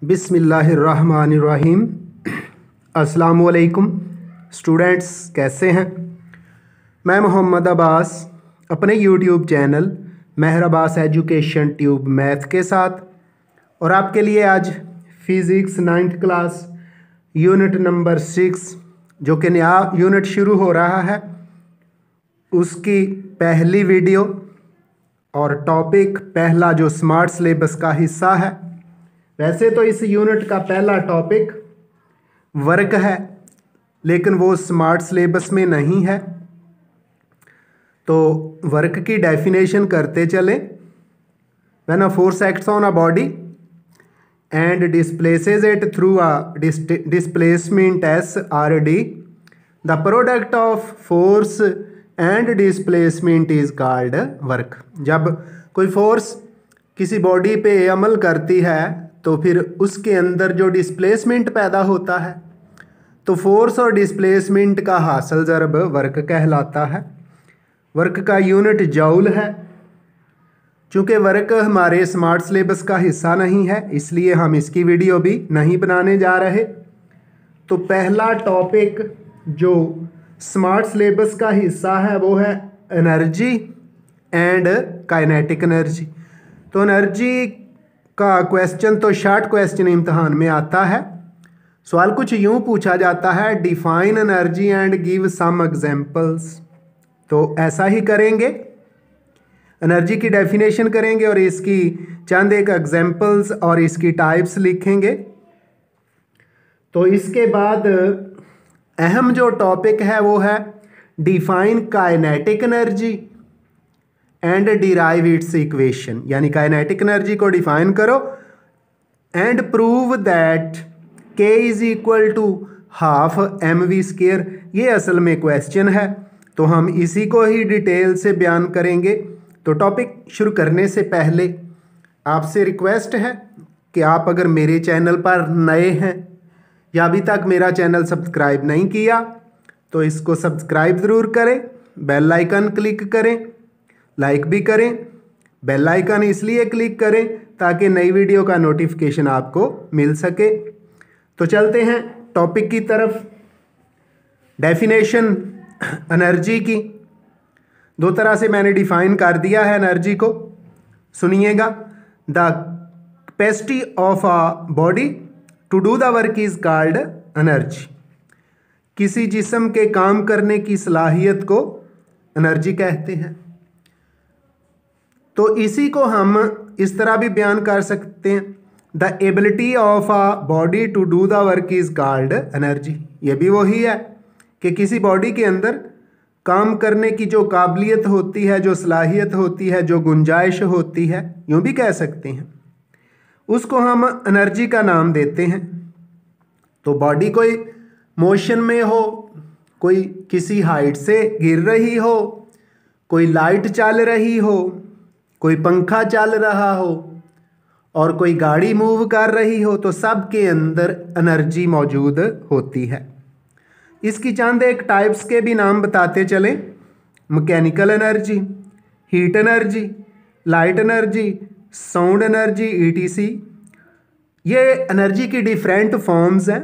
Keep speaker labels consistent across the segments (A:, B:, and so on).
A: बिस्मिल्लाहिर्रहमानिर्रहीम। अस्सलामुअलैकुम स्टूडेंट्स, कैसे हैं? मैं मोहम्मद अब्बास अपने यूट्यूब चैनल मेहर अब्बास एजुकेशन ट्यूब मैथ के साथ और आपके लिए आज physics 9th class unit number 6 जो कि नया यूनिट शुरू हो रहा है उसकी पहली वीडियो और टॉपिक पहला जो स्मार्ट सिलेबस का हिस्सा है। वैसे तो इस यूनिट का पहला टॉपिक वर्क है, लेकिन वो स्मार्ट सिलेबस में नहीं है, तो वर्क की डेफिनेशन करते चले। When a force acts on a body and displaces it through a displacement S R D, the product of force and displacement is called work. जब कोई फोर्स किसी बॉडी पे अमल करती है तो फिर उसके अंदर जो डिस्प्लेसमेंट पैदा होता है तो फोर्स और डिस्प्लेसमेंट का हासिल ज़रब वर्क कहलाता है। वर्क का यूनिट जूल है। चूँकि वर्क हमारे स्मार्ट सिलेबस का हिस्सा नहीं है इसलिए हम इसकी वीडियो भी नहीं बनाने जा रहे। तो पहला टॉपिक जो स्मार्ट सिलेबस का हिस्सा है वो है एनर्जी एंड काइनेटिक एनर्जी। तो एनर्जी का क्वेश्चन तो शॉर्ट क्वेश्चन इम्तहान में आता है। सवाल कुछ यूं पूछा जाता है, define energy and give some examples. तो ऐसा ही करेंगे, एनर्जी की डेफिनेशन करेंगे और इसकी चंद एक एग्जांपल्स और इसकी टाइप्स लिखेंगे। तो इसके बाद अहम जो टॉपिक है वो है define kinetic energy and derive its equation, यानी काइनेटिक एनर्जी को डिफाइन करो and prove that K is equal to half mv²। ये असल में क्वेश्चन है, तो हम इसी को ही डिटेल से बयान करेंगे। तो टॉपिक शुरू करने से पहले आपसे रिक्वेस्ट है कि आप अगर मेरे चैनल पर नए हैं या अभी तक मेरा चैनल सब्सक्राइब नहीं किया तो इसको सब्सक्राइब ज़रूर करें, बेल आइकन क्लिक करें, लाइक भी करें। बेल आइकन इसलिए क्लिक करें ताकि नई वीडियो का नोटिफिकेशन आपको मिल सके। तो चलते हैं टॉपिक की तरफ। डेफिनेशन एनर्जी की दो तरह से मैंने डिफाइन कर दिया है एनर्जी को, सुनिएगा। The capacity of a body to do the work is called energy. किसी जिस्म के काम करने की सलाहियत को एनर्जी कहते हैं। तो इसी को हम इस तरह भी बयान कर सकते हैं, the ability of a body to do the work is called energy. ये भी वही है कि किसी बॉडी के अंदर काम करने की जो काबिलियत होती है, जो सलाहियत होती है, जो गुंजाइश होती है, यूँ भी कह सकते हैं, उसको हम एनर्जी का नाम देते हैं। तो बॉडी कोई मोशन में हो, कोई किसी हाइट से गिर रही हो, कोई लाइट चल रही हो, कोई पंखा चल रहा हो और कोई गाड़ी मूव कर रही हो, तो सब के अंदर एनर्जी मौजूद होती है। इसकी चंद एक टाइप्स के भी नाम बताते चलें, mechanical energy, heat energy, light energy, sound energy, etc. ये एनर्जी की डिफरेंट फॉर्म्स हैं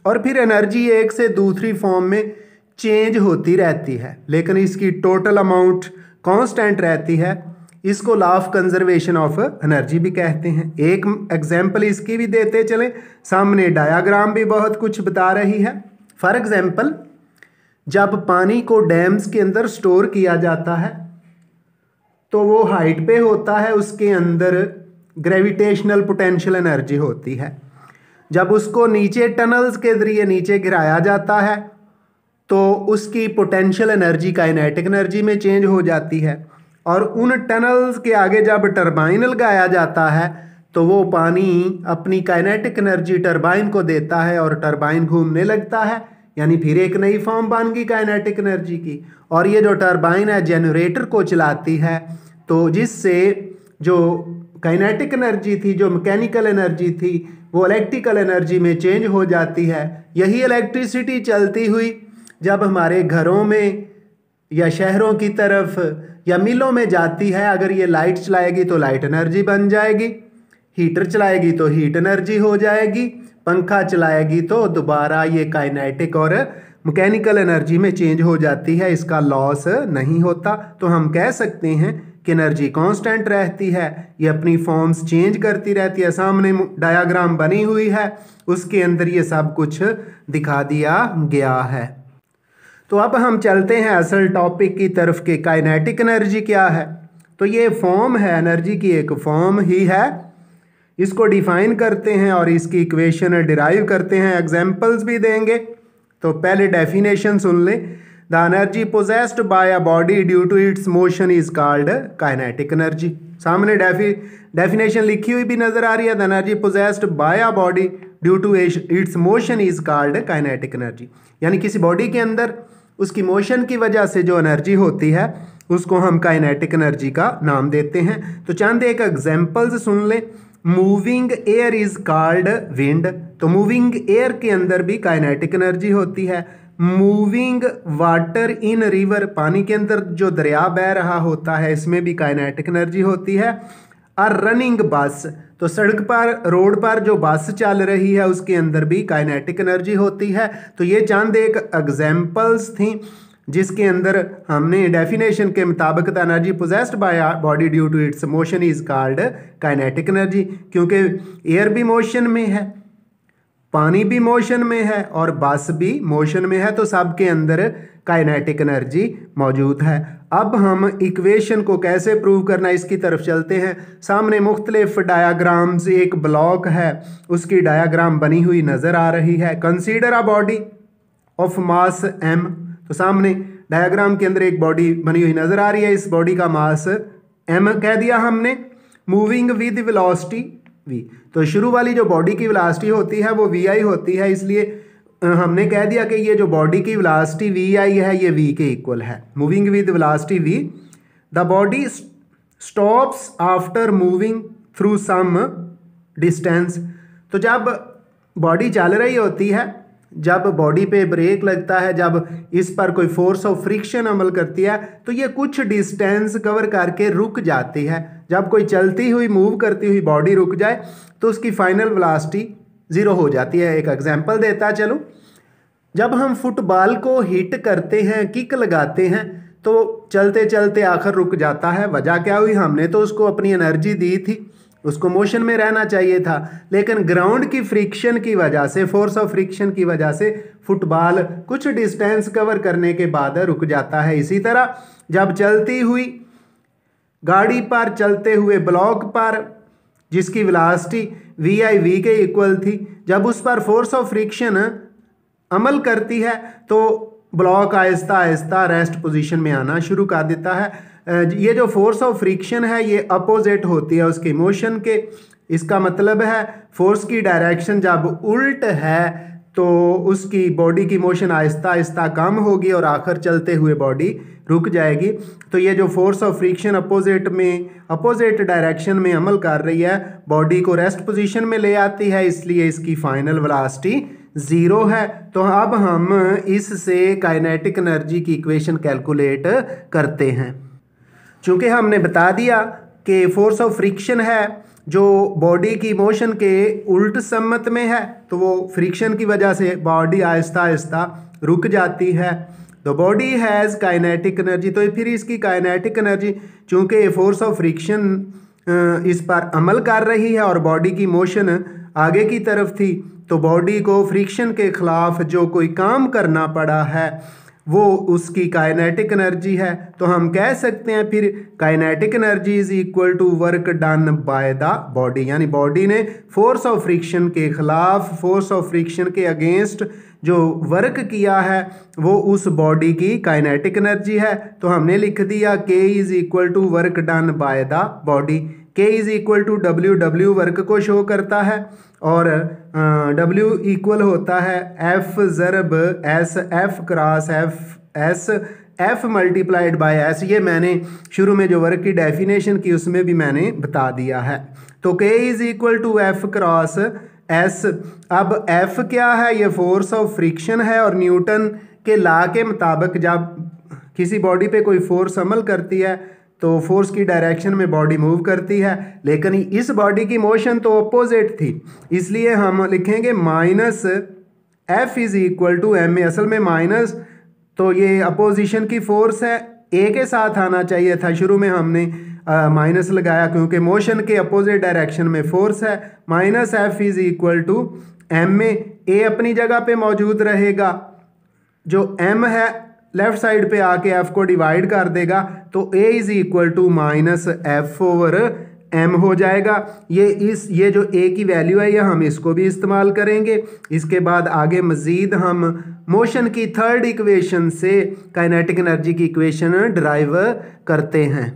A: और फिर एनर्जी एक से दूसरी फॉर्म में चेंज होती रहती है, लेकिन इसकी टोटल अमाउंट कांस्टेंट रहती है। इसको law of conservation of energy भी कहते हैं। एक एग्जाम्पल इसकी भी देते चलें, सामने डायाग्राम भी बहुत कुछ बता रही है। फॉर एग्जाम्पल, जब पानी को डैम्स के अंदर स्टोर किया जाता है तो वो हाइट पे होता है, उसके अंदर ग्रेविटेशनल पोटेंशियल एनर्जी होती है। जब उसको नीचे टनल्स के जरिए नीचे गिराया जाता है तो उसकी पोटेंशियल एनर्जी काइनेटिक एनर्जी में चेंज हो जाती है। और उन टनल्स के आगे जब टरबाइन लगाया जाता है तो वो पानी अपनी काइनेटिक एनर्जी टरबाइन को देता है और टरबाइन घूमने लगता है, यानी फिर एक नई फॉर्म बन गई काइनेटिक एनर्जी की। और ये जो टरबाइन है जनरेटर को चलाती है, तो जिससे जो काइनेटिक एनर्जी थी, जो मैकेनिकल एनर्जी थी, वो इलेक्ट्रिकल एनर्जी में चेंज हो जाती है। यही इलेक्ट्रिसिटी चलती हुई जब हमारे घरों में या शहरों की तरफ या मिलों में जाती है, अगर ये लाइट चलाएगी तो लाइट एनर्जी बन जाएगी, हीटर चलाएगी तो हीट एनर्जी हो जाएगी, पंखा चलाएगी तो दोबारा ये काइनेटिक और मैकेनिकल एनर्जी में चेंज हो जाती है, इसका लॉस नहीं होता। तो हम कह सकते हैं कि एनर्जी कांस्टेंट रहती है, ये अपनी फॉर्म्स चेंज करती रहती है। सामने डायग्राम बनी हुई है, उसके अंदर ये सब कुछ दिखा दिया गया है। तो अब हम चलते हैं असल टॉपिक की तरफ कि काइनेटिक एनर्जी क्या है। तो ये फॉर्म है, एनर्जी की एक फॉर्म ही है, इसको डिफाइन करते हैं और इसकी इक्वेशन डिराइव करते हैं, एग्जांपल्स भी देंगे। तो पहले डेफिनेशन सुन लें। The energy possessed by a body due to its motion is called kinetic energy. सामने डेफिनेशन लिखी हुई भी नजर आ रही है। The energy possessed by a body due to its motion is called kinetic energy, यानी किसी बॉडी के अंदर उसकी मोशन की वजह से जो एनर्जी होती है उसको हम काइनेटिक एनर्जी का नाम देते हैं। तो चंद एक एग्जांपल्स सुन लें। Moving air is called wind, तो मूविंग एयर के अंदर भी काइनेटिक एनर्जी होती है। मूविंग वाटर इन रिवर, पानी के अंदर जो दरिया बह रहा होता है इसमें भी काइनेटिक एनर्जी होती है। और रनिंग बस, तो सड़क पर, रोड पर जो बस चल रही है उसके अंदर भी काइनेटिक एनर्जी होती है। तो ये चंद एक एग्जांपल्स थी जिसके अंदर हमने डेफिनेशन के मुताबिक the energy possessed by body due to its motion is called kinetic energy, क्योंकि एयर भी मोशन में है, पानी भी मोशन में है और बस भी मोशन में है, तो सबके अंदर काइनेटिक एनर्जी मौजूद है। अब हम इक्वेशन को कैसे प्रूव करना है इसकी तरफ चलते हैं। सामने मुख्तलिफ डायाग्राम्स, एक ब्लॉक है उसकी डायाग्राम बनी हुई नजर आ रही है। Consider a body of mass m, तो सामने डायग्राम के अंदर एक बॉडी बनी हुई नजर आ रही है, इस बॉडी का मास m कह दिया हमने। मूविंग विद वेलोसिटी v, तो शुरू वाली जो बॉडी की वेलोसिटी होती है वो vi होती है, इसलिए हमने कह दिया कि ये जो बॉडी की वेलोसिटी vi है ये v के इक्वल है। Moving with velocity v, the body stops after moving through some distance, तो जब बॉडी चल रही होती है, जब बॉडी पे ब्रेक लगता है, जब इस पर कोई फोर्स ऑफ फ्रिक्शन अमल करती है तो ये कुछ डिस्टेंस कवर करके रुक जाती है। जब कोई चलती हुई, मूव करती हुई बॉडी रुक जाए तो उसकी फाइनल वेलोसिटी 0 हो जाती है। एक एग्जांपल देता चलो, जब हम फुटबॉल को हिट करते हैं, किक लगाते हैं, तो चलते चलते आखिर रुक जाता है। वजह क्या हुई? हमने तो उसको अपनी एनर्जी दी थी, उसको मोशन में रहना चाहिए था, लेकिन ग्राउंड की फ्रिक्शन की वजह से, फोर्स ऑफ फ्रिक्शन की वजह से फुटबॉल कुछ डिस्टेंस कवर करने के बाद रुक जाता है। इसी तरह जब चलती हुई गाड़ी पर, चलते हुए ब्लॉक पर, जिसकी वेलोसिटी vi के इक्वल थी, जब उस पर फोर्स ऑफ फ्रिक्शन अमल करती है तो block Aahista Aahista rest position में आना शुरू कर देता है। ये जो फोर्स ऑफ फ्रिक्शन है ये अपोजिट होती है उसके मोशन के। इसका मतलब है फोर्स की डायरेक्शन जब उल्ट है तो उसकी बॉडी की मोशन आहिस्ता आहिस्ता कम होगी और आखिर चलते हुए बॉडी रुक जाएगी। तो ये जो force of friction opposite direction में अमल कर रही है, बॉडी को रेस्ट पोजीशन में ले आती है, इसलिए इसकी फाइनल वेलोसिटी 0 है। तो अब हम इससे काइनेटिक एनर्जी की इक्वेशन कैलकुलेट करते हैं। चूँकि हमने बता दिया कि फोर्स ऑफ फ्रिक्शन है जो बॉडी की मोशन के उल्ट सम्मत में है, तो वो फ्रिक्शन की वजह से बॉडी आहिस्ता आहिस्ता रुक जाती है। तो बॉडी हैज़ काइनेटिक एनर्जी, तो फिर इसकी काइनेटिक एनर्जी, चूँकि फोर्स ऑफ फ्रिक्शन इस पर अमल कर रही है और बॉडी की मोशन आगे की तरफ थी, तो बॉडी को फ्रिक्शन के खिलाफ जो कोई काम करना पड़ा है वो उसकी काइनेटिक एनर्जी है। तो हम कह सकते हैं फिर kinetic energy is equal to work done by the body, यानी बॉडी ने फोर्स ऑफ फ्रिक्शन के खिलाफ, फोर्स ऑफ फ्रिक्शन के अगेंस्ट जो वर्क किया है वो उस बॉडी की काइनेटिक एनर्जी है। तो हमने लिख दिया K is equal to work done by the body. K is equal to W, W work को शो करता है और W इक्वल होता है F ज़रब S, F cross S, F multiplied by S। ये मैंने शुरू में जो वर्क की डेफिनेशन की उसमें भी मैंने बता दिया है। तो K is equal to F cross S। अब F क्या है? ये फोर्स ऑफ फ्रिक्शन है और न्यूटन के लॉ के मुताबिक जब किसी बॉडी पे कोई फोर्स अमल करती है तो फोर्स की डायरेक्शन में बॉडी मूव करती है, लेकिन इस बॉडी की मोशन तो अपोजिट थी, इसलिए हम लिखेंगे minus F is equal to M। असल में माइनस तो ये अपोजिशन की फोर्स है, ए के साथ आना चाहिए था, शुरू में हमने माइनस लगाया क्योंकि मोशन के अपोजिट डायरेक्शन में फोर्स है। Minus F is equal to M में ए अपनी जगह पे मौजूद रहेगा, जो M है लेफ्ट साइड पे आके F को डिवाइड कर देगा, तो A is equal to minus F over M हो जाएगा। ये जो A की वैल्यू है ये हम इसको भी इस्तेमाल करेंगे। इसके बाद आगे मज़ीद हम मोशन की थर्ड इक्वेशन से काइनेटिक एनर्जी की इक्वेशन डिराइव करते हैं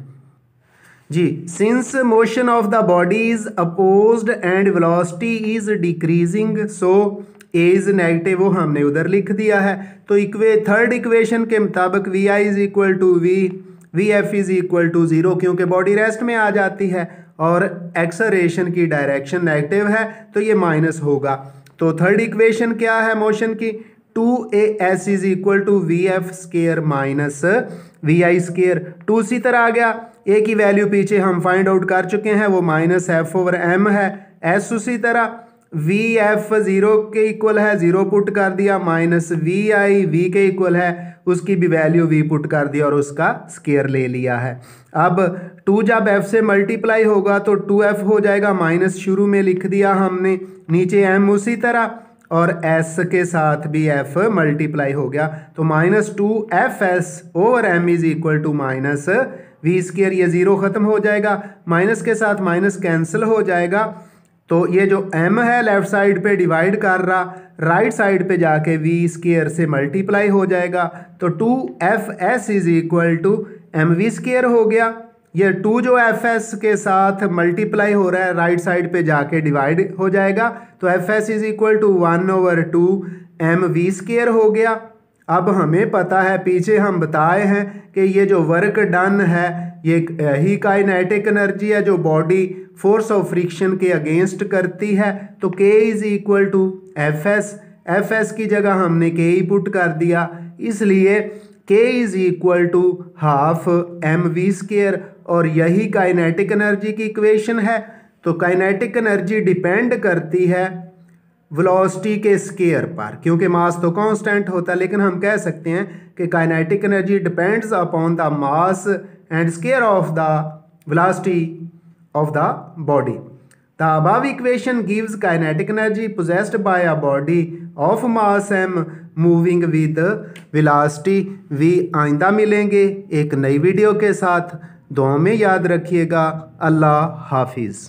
A: जी। Since motion of the body is opposed and velocity is decreasing, so a is negative, वो हमने उधर लिख दिया है। तो थर्ड इक्वेशन के मुताबिक V I is equal to V F is equal to 0, क्योंकि बॉडी रेस्ट में आ जाती है और एक्सेलरेशन की डायरेक्शन नेगेटिव है तो ये माइनस होगा। तो थर्ड इक्वेशन क्या है मोशन की? 2as is equal to V F square minus V I square. 2 इसी तरह आ गया, ए की वैल्यू पीछे हम फाइंड आउट कर चुके हैं, वो माइनस एफ ओवर एम है। एस उसी तरह वी एफ 0 के इक्वल है, 0 पुट कर दिया, माइनस वी आई वी के इक्वल है, उसकी भी वैल्यू वी पुट कर दिया और उसका स्केयर ले लिया है। अब 2 जब f से मल्टीप्लाई होगा तो 2f हो जाएगा, माइनस शुरू में लिख दिया हमने, नीचे m उसी तरह और s के साथ भी f मल्टीप्लाई हो गया, तो minus 2fs over m is equal to minus V square. ये 0 ख़त्म हो जाएगा, माइनस के साथ माइनस कैंसिल हो जाएगा, तो ये जो m है लेफ्ट साइड पे डिवाइड कर रहा, राइट साइड पे जाके v स्केयर से मल्टीप्लाई हो जाएगा, तो 2fs is equal to mv square हो गया। ये 2 जो fs के साथ मल्टीप्लाई हो रहा है राइट साइड पे जाके डिवाइड हो जाएगा, तो fs is equal to 1 over 2 mv square हो गया। अब हमें पता है, पीछे हम बताए हैं कि ये जो वर्क डन है ये ही काइनेटिक एनर्जी है जो बॉडी फोर्स ऑफ फ्रिक्शन के अगेंस्ट करती है। तो K is equal to F S की जगह हमने K ही पुट कर दिया, इसलिए K is equal to half M V square, और यही काइनेटिक एनर्जी की इक्वेशन है। तो काइनेटिक एनर्जी डिपेंड करती है वेलोसिटी के स्केयर पर, क्योंकि मास तो कांस्टेंट होता है, लेकिन हम कह सकते हैं कि kinetic energy depends upon the mass and square of the velocity of the body. The above equation gives kinetic energy possessed by a body of mass m moving with velocity v। आइंदा मिलेंगे एक नई video के साथ, दुआ में याद रखिएगा। अल्लाह हाफिज़।